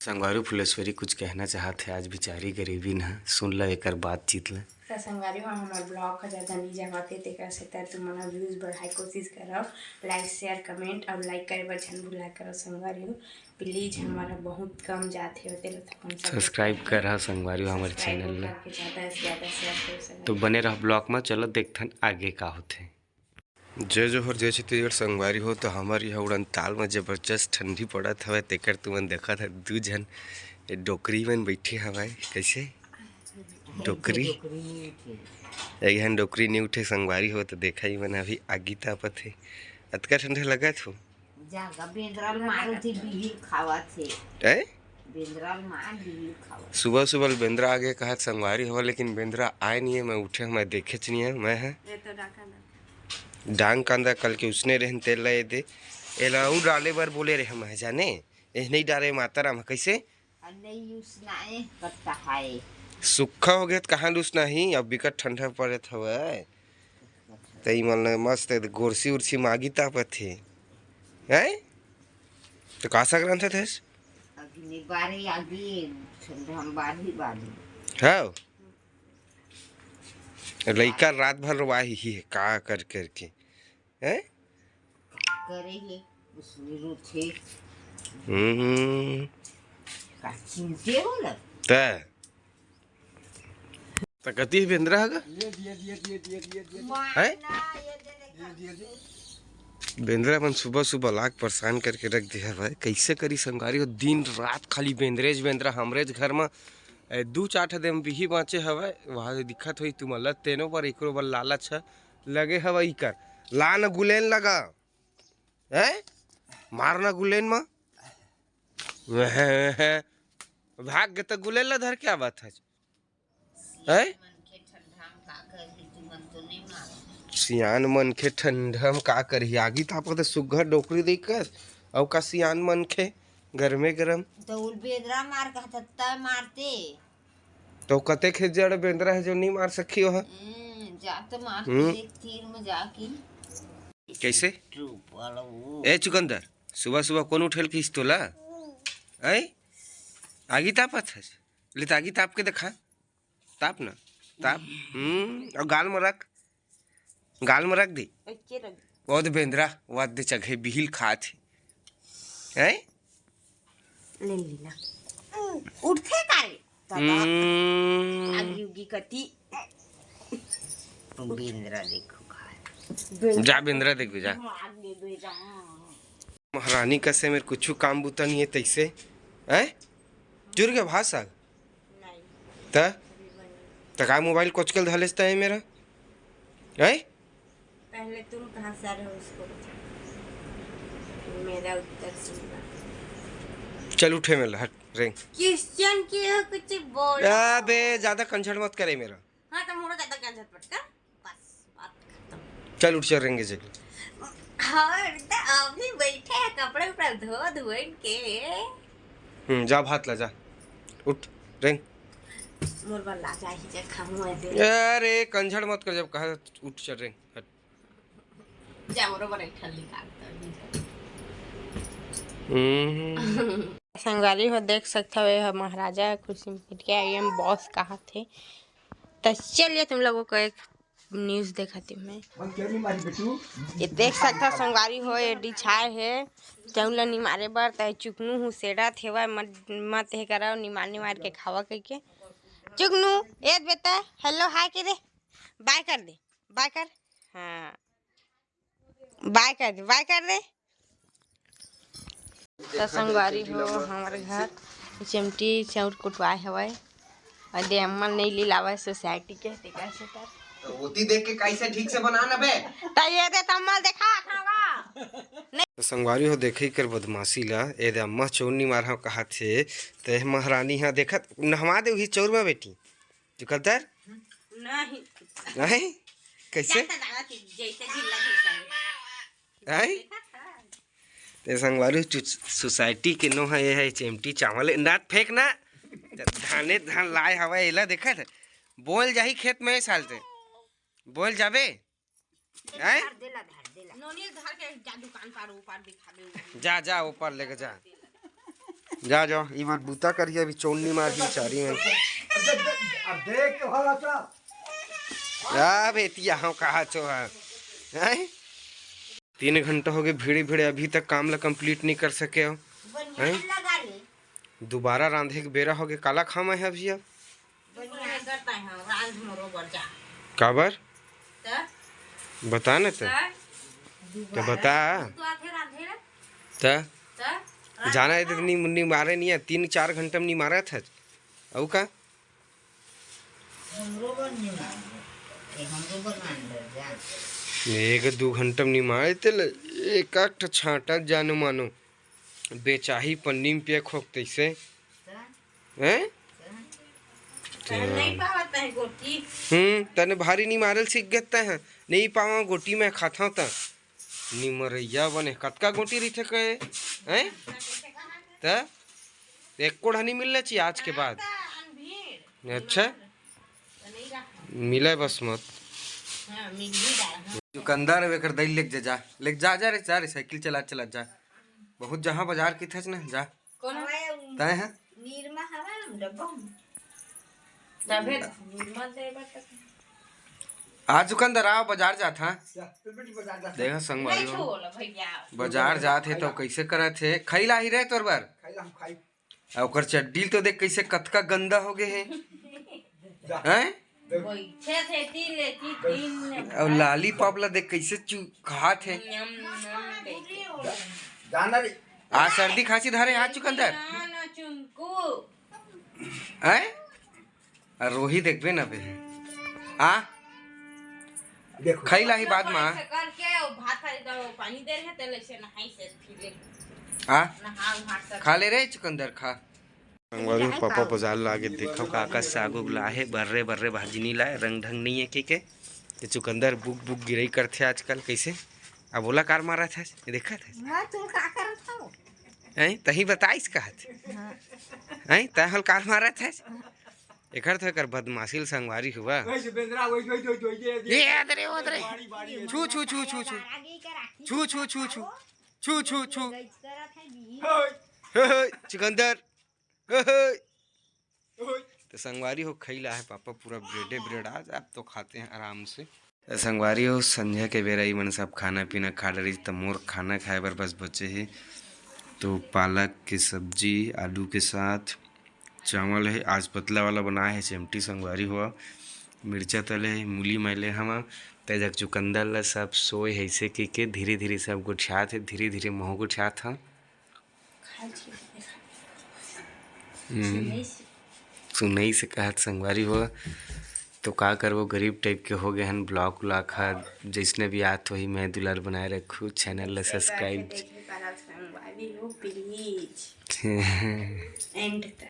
संगवारी फुलेश्वरी कुछ कहना चाहते आज बेचारी गरीबी न सुन ल एक बातचीत ल संगवारी हमार ब्लॉग का ज़्यादा नहीं जाते तेकर से तुम व्यूज़ बढ़ाए कोशिश करो। लाइक शेयर कमेंट और लाइक करे बचन भूला करो संगवारी प्लीज हमारा बहुत कम जाते होते सब्सक्राइब कर संगवारी हमारे चैनल में ज़्यादा से ज़्यादा शेयर करो तो बने रह ब्लॉग में। चलो देखथन आगे का होते जय जोहर जय छत्तीसगढ़ संगवारी हो। तो हमारे यहाँ उड़न ताल में जबरदस्त ठंडी पड़त हवे तेकर तुमन देखा था दू जन डोकरी में बैठे हवाए कैसे डोकरी यहाँ डोकरी नहीं उठे संगवारी हो। तो देखा ही मैंने अभी आगी तापत है अतका ठंडा लगा थो सुबह सुबह बेंद्रा आगे कहा संगवारी हो लेकिन बेंद्रा आए नहीं है। मैं उठे मैं देखे नहीं है मैं है डांग कांदा कल के उसने रहन तेल लाए दे एला उ डाले बर बोले रहे हम जाने ए नहीं डाले माता राम कैसे नहीं उसनाए करता है सूखा हो गया कहाँ लूस नहीं अब बिकट ठंडा पड़े हवे तई मन मस्त गोरसी उर्सी मागी तापत थे हैं तो का सकरन थे अग्नि बारी आगी ठंडा हम बारी बारी हां लइका रात भर रोवाही ही का कर करके हैं करे है उसमें रोथे का चिंते होला त कति बेंद्रा हगा हैं बेंद्रा मन सुबह सुबह लाख परेशान करके रख दिया भाई कैसे करी संगारी हो दिन रात खाली बेंद्रेज बेंद्रा हमरेज घर में दू चार ठे देम बिही बाँचे हवे वहाँ दिक्कत हुई तुम अलग तेनो पर एक बार लालच लगे हवा इकर ला न गुलेन लगा है मारना गुलेन में भाग गए तो गुलेन ला धर क्या बात है सियान मन के ठंडा में का करी आगी तापत सुघर डोकरी देकर और का सियान मन के गरमे गरम तो उल बेदरा मार कहता मारते तो कते खेत जड़ बेंद्रा है जो नहीं मार सकी हो जात मार एक तीर में जाके कैसे ए चुकंदर सुबह सुबह कौन उठेल खींच तोला ऐ आगी तापत है ले आगी ताप के देखा ताप ना ताप और गाल में रख दे और बेंद्रा वाद दे चघे बिहिल खात है ले लीला उठे कारे आगी उगी कती बेंद्रा देखो जा बेंद्रा देख जा महारानी कसे मेरे कुछ काम बुता नहीं है तैसे है जुर के भाषा तका मोबाइल कोचकल धलेस्ता है मेरा है पहले तुम कहाँ से आ रहे हो उसको मेरा उत्तर सुनना चल उठे मेरा हट रेंग क्वेश्चन की हो कुछ बोल अबे ज्यादा कंझड़ मत करे मेरा हाँ तो मोड़ा ज्यादा कंझड़ पड़ता बस बात खत्म चल उठ चल रेंगे जगह और तो अभी बैठे हैं कपड़े ऊपर धो के जा भात ला जा उठ रेंग मोर वाला जा ही जे खामु ऐसे अरे कंझड़ मत कर जब कहा उठ चल रेंग हट जा मोर पर ठल्ली काट संगवारी हो देख सकते हो महाराजा कुर्सी में बैठ के आई एम बॉस कहा थे। तो चलिए तुम लोगों को एक न्यूज़ दिखाती हूँ मैं। ये देख सकते हो संगवारी हो ये डिछाए है चौला निमारे बर तय चुकनू हूँ सेड़ा थे वह मत है करा निमार के खावा करके चुकनू ए बेटा हेलो हाय के दे बाय कर दे बाय कर हाँ बाय कर दे तो संगवारी हो हमारे घर चिमटी चाउर कुटवाए हवाए और दे अम्मा नहीं लीलावा सोसाइटी के कैसे तर होती देख के कैसे ठीक से बना ना बे तो ये दे तम्मा देखा खावा तो संगवारी हो देखे कर बदमाशी ला ए दे अम्मा चौर नहीं मारा कहा थे तो महारानी यहाँ देखा नहवा दे वही चौर में बेटी चुकंदर नहीं कैसे आई ते संगवारी सोसाइटी के नो है ये चिमटी चावल नाथ फेंक ना धाने धान लाए हवा एला देखा था बोल जाही खेत में सालते बोल जाबे हैं जा जा ऊपर लेके जा जा जाओ इमन बूता करिए अभी चौनी मार बिचारी में आ बेतिया हम कहा चो है 3 घंटा हो गए भीड़े भीड़े अभी तक काम ला कंप्लीट नहीं कर सके हो हैं दोबारा रांधे के बेरा हो गए काला खामा है अभी अब काबर बता ना तो बता तो जाना है तो नहीं मारे नहीं है 3-4 घंटे में नहीं मारा था औ का एक 2 घंटा में नहीं मारे थे एक छाटा जानो मानो बेचाही पन्नी में पे खोकते से हैं तने भारी नहीं मारल सीख गता है नहीं पावा गोटी में खाता हूँ त निमरैया बने कतका गोटी रही थे कहे हैं त एक कोढ़ा नहीं मिलना चाहिए आज के बाद अच्छा मिले बस मत दुकानदार वेकर दई लेक जा रे साइकिल चला जा बहुत जहाँ बाजार की थच ना जा तय है आज दुकानदार आओ बाजार जात हा देखा संगवारी हो बाजार जात है तो कैसे करत है खैला ही रहे तोर बार ओकर चड्डी तो देख कैसे कतका गंदा हो गए हैं और लाली पॉप ला देख कैसे खात है आज सर्दी खांसी धारे हाथ चुकंदर हैं रोही देखबे ना बे आ खैला ही बाद में खा ले रे चुकंदर खा पापा बाजार लागे देखो काका सागो लाहे बर्रे बर्रे भाजी नहीं लाए रंग ढंग नहीं है के तो चुकंदर बुक बुक गिरई करते आजकल कैसे अब बोला कार मारा था देखा था हैं तही बताइस कहत हैं तहल कार मारा था एकर था कर बदमाशिल संगवारी हुआ ये अदरे उधरे छू छू छू छू छू छू छू छू छू छू छू छू चुकंदर तो संगवारी हो खैला है पापा पूरा ब्रेड आज आप तो खाते हैं आराम से संगवारी हो संध्या के बेरा मन सब खाना पीना खा रही तो मोर खाना खाए बर बस बचे है तो पालक की सब्जी आलू के साथ चावल है आज पतला वाला बनाया है चिमटी संगवारी हुआ मिर्चा तले मूली मैले हम तेजक चुकंदर ला सब सोए है ऐसे के धीरे धीरे सब गुठियात है धीरे धीरे मोह गुठियात था सुनई से कहत संगवारी हुआ तो का करवो गरीब टाइप के हो गए हैं ब्लॉग उलाक जिसने भी आत वही मैं दुलार बनाए रखूँ चैनल ला सब्सक्राइब